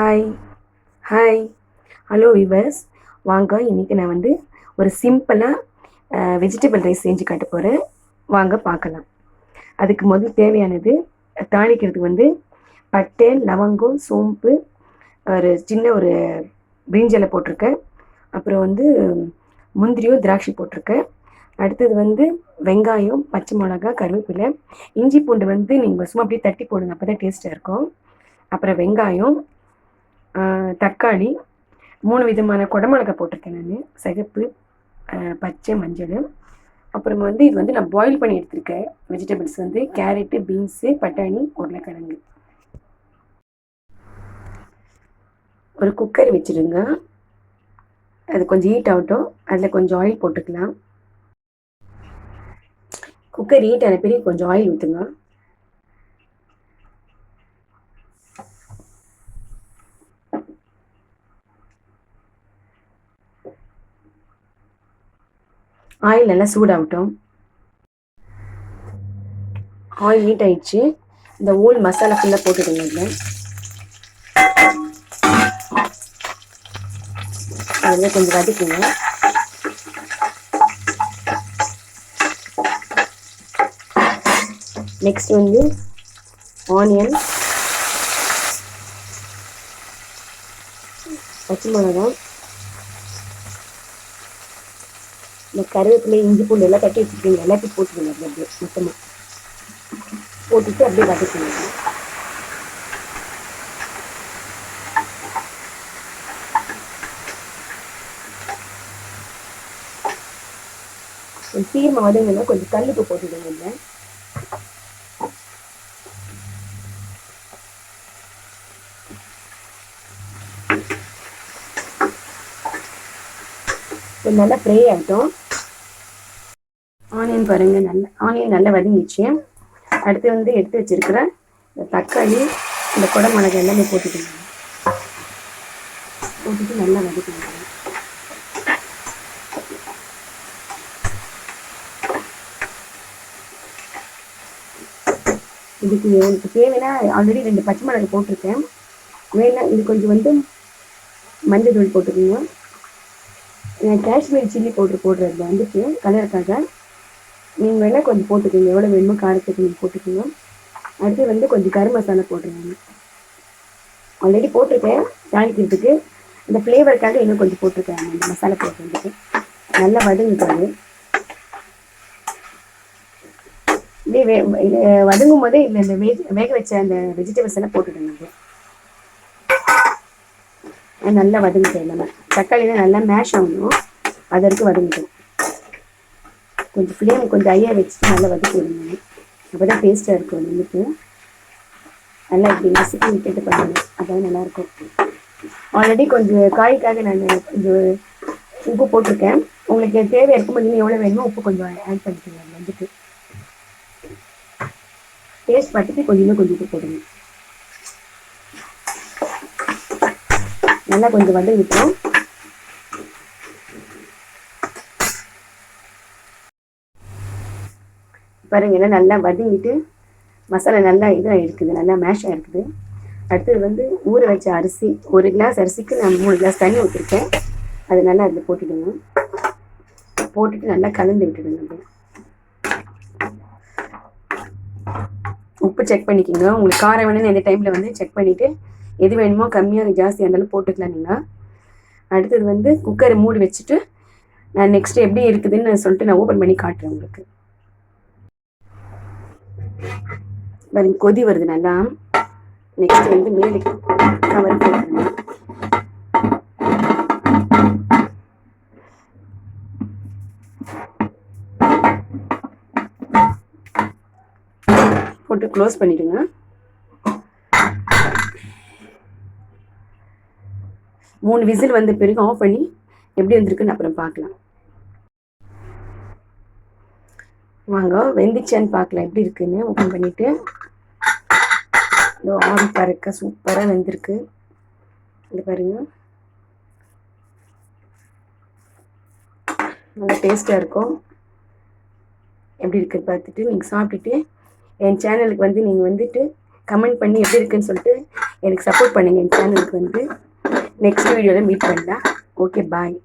Hi hi hello viewers. வாங்க இன்றைக்கி நான் வந்து ஒரு சிம்பிளாக வெஜிடபிள் ரைஸ் செஞ்சு காட்ட போகிறேன். வாங்க பார்க்கலாம். அதுக்கு முதல் தேவையானது தாளிக்கிறதுக்கு வந்து பட்டை, லவங்கம், சோம்பு, ஒரு சின்ன ஒரு பிரிஞ்சலை போட்டிருக்கேன். அப்புறம் வந்து முந்திரியோ திராட்சை போட்டிருக்கேன். அடுத்தது வந்து வெங்காயம், பச்சை மிளகா, கருவேப்பிலை, இஞ்சி பூண்டு வந்து நீங்கள் சும்மா அப்படியே தட்டி போடுங்க, அப்போ தான் டேஸ்ட்டாக இருக்கும். அப்புறம் வெங்காயம், தக்காளி, 3 விதமான குடமிளகா போட்டிருக்கேன் நான், சிகப்பு, பச்சை, மஞ்சள். அப்புறம் வந்து இது வந்து நான் பாயில் பண்ணி எடுத்திருக்கேன். வெஜிடபிள்ஸ் வந்து கேரட்டு, பீன்ஸு, பட்டாணி, உருளைக்கிழங்கு. ஒரு குக்கர் வச்சுருங்க. அது கொஞ்சம் ஹீட் ஆகட்டும். அதில் கொஞ்சம் ஆயில் போட்டுக்கலாம். குக்கர் ஹீட் ஆன பிறகு கொஞ்சம் ஆயில் ஊற்றுங்க. ஆயில் நல்லா சூடாகட்டும். ஆயில் ஹீட் ஆயிடுச்சு. இந்த ஓல் மசாலா ஃபுல்லாக போட்டுடுங்க. இதில் அதில் கொஞ்சம் வதக்குங்க. நெக்ஸ்ட் வந்து ஆனியன், பச்சை மிளகாய், இந்த கருவேப்பிலை, இஞ்சி பூண்டு எல்லாம் தட்டி வச்சுருக்கீங்க, எல்லாத்தையும் போட்டுருங்க. அப்படியே மொத்தமாக போட்டுட்டு அப்படியே வதக்குங்க. சீரமாக வதங்கன்னா கொஞ்சம் கல்லுப்பு போட்டுடுங்க. இல்லை நல்லா ஃப்ரை ஆகிட்டோம். ஆனியன் பாருங்கள், ஆனியன் நல்லா வதங்கிச்சு. அடுத்து வந்து எடுத்து வச்சிருக்கிற இந்த தக்காளி, இந்த குடமிளகாய் எல்லாமே போட்டுக்கணும். போட்டுட்டு நல்லா வதக்கணும். இதுக்கு எனக்கு தேவைன்னா ஆல்ரெடி 2 பச்சை மிளகாய் போட்டிருக்கேன். வேணா இது கொஞ்சம் வந்து மஞ்சள் தூள் போட்டுக்கோங்க. காஷ்மீரி சில்லி பவுட்ரு போடுறது வந்துட்டு கலருக்காக. நீங்கள் வேணால் கொஞ்சம் போட்டுக்கோங்க, எவ்வளோ வேணுமோ காரத்துக்கு நீங்கள் போட்டுக்கோங்க. அடுத்து வந்து கொஞ்சம் கரும் மசாலா போட்டுருவாங்க. ஆல்ரெடி போட்டிருக்கேன் தாளிக்கிறதுக்கு. இந்த ஃப்ளேவருக்காக இன்னும் கொஞ்சம் போட்டிருக்கேன். இந்த மசாலா போட்டுறதுக்கு நல்லா வதங்கிட்டாரு. இப்படியே வதங்கும் போதே இல்லை இந்த வேக வச்ச அந்த வெஜிடபிள்ஸ் எல்லாம் போட்டுக்கோங்க. நல்லா வதங்கிட்டேன். எல்லாமே தக்காளிலாம் நல்லா மேஷ் ஆகணும், அது வரைக்கும் வதங்கிட்டோம். கொஞ்சம் ஃப்ளேம் கொஞ்சம் ஐயா வச்சுட்டு நல்லா வதக்கி விடுங்க. அப்போ தான் டேஸ்ட்டாக இருக்கும். வந்துட்டு நல்லா இப்படி நசுக்கி விட்டுட்டு பண்ணுங்க, அதான் நல்லாயிருக்கும். ஆல்ரெடி கொஞ்சம் காய்க்காக நான் கொஞ்சம் உப்பு போட்டிருக்கேன். உங்களுக்கு தேவையாக இருக்கும்போது இன்னும் எவ்வளோ வேணுமோ உப்பு கொஞ்சம் ஆட் பண்ணிக்கோங்க. வந்துட்டு டேஸ்ட் பார்த்துட்டு கொஞ்சம் உப்பு போடுங்க. நல்லா கொஞ்சம் வதங்கிட்டோம். பாருங்க, எல்லாம் நல்லா வதங்கிட்டு மசாலா நல்லா இதாக இருக்குது, நல்லா மேஷ் ஆகிருக்குது. அடுத்தது வந்து ஊற வச்ச அரிசி, 1 கிளாஸ் அரிசிக்கு நான் 3 கிளாஸ் தண்ணி ஊற்றிருக்கேன். அது நல்லா அதில் போட்டுடுங்க. போட்டுட்டு நல்லா கலந்து விட்டுடுங்க. உப்பு செக் பண்ணிக்கோங்க. உங்களுக்கு காரம் வேணும்னு இந்த டைமில் வந்து செக் பண்ணிவிட்டு எது வேணுமோ கம்மியாக ஜாஸ்தியாக இருந்தாலும் போட்டுக்கலாம் நீங்கள். அடுத்தது வந்து குக்கரை மூடி வச்சுட்டு நான் நெக்ஸ்ட் எப்படி இருக்குதுன்னு சொல்லிட்டு நான் ஓப்பன் பண்ணி காட்டுறேன் உங்களுக்கு. பாருங்க, கொதி வருது நல்லா. நெக்ஸ்ட் வந்து மேலே கவர் போட்டுருங்க. போட்டு க்ளோஸ் பண்ணிடுங்க. 3 விசில் வந்த பிறகு ஆஃப் பண்ணி எப்படி வந்திருக்குன்னு அப்புறம் பார்க்கலாம். வாங்க வெந்துச்சான்னு பார்க்கலாம் எப்படி இருக்குன்னு. ஓப்பன் பண்ணிவிட்டு ஆவி பறக்க சூப்பராக வெந்திருக்கு. இது பாருங்க, நல்லா டேஸ்ட்டாக இருக்கும். எப்படி இருக்குன்னு பார்த்துட்டு நீங்கள் சாப்பிட்டுட்டு என் சேனலுக்கு வந்து நீங்கள் வந்துட்டு கமெண்ட் பண்ணி எப்படி இருக்குன்னு சொல்லிட்டு எனக்கு சப்போர்ட் பண்ணுங்கள். என் சேனலுக்கு வந்து நெக்ஸ்ட் வீடியோவில் மீட் பண்ணலாம். ஓகே, பாய்.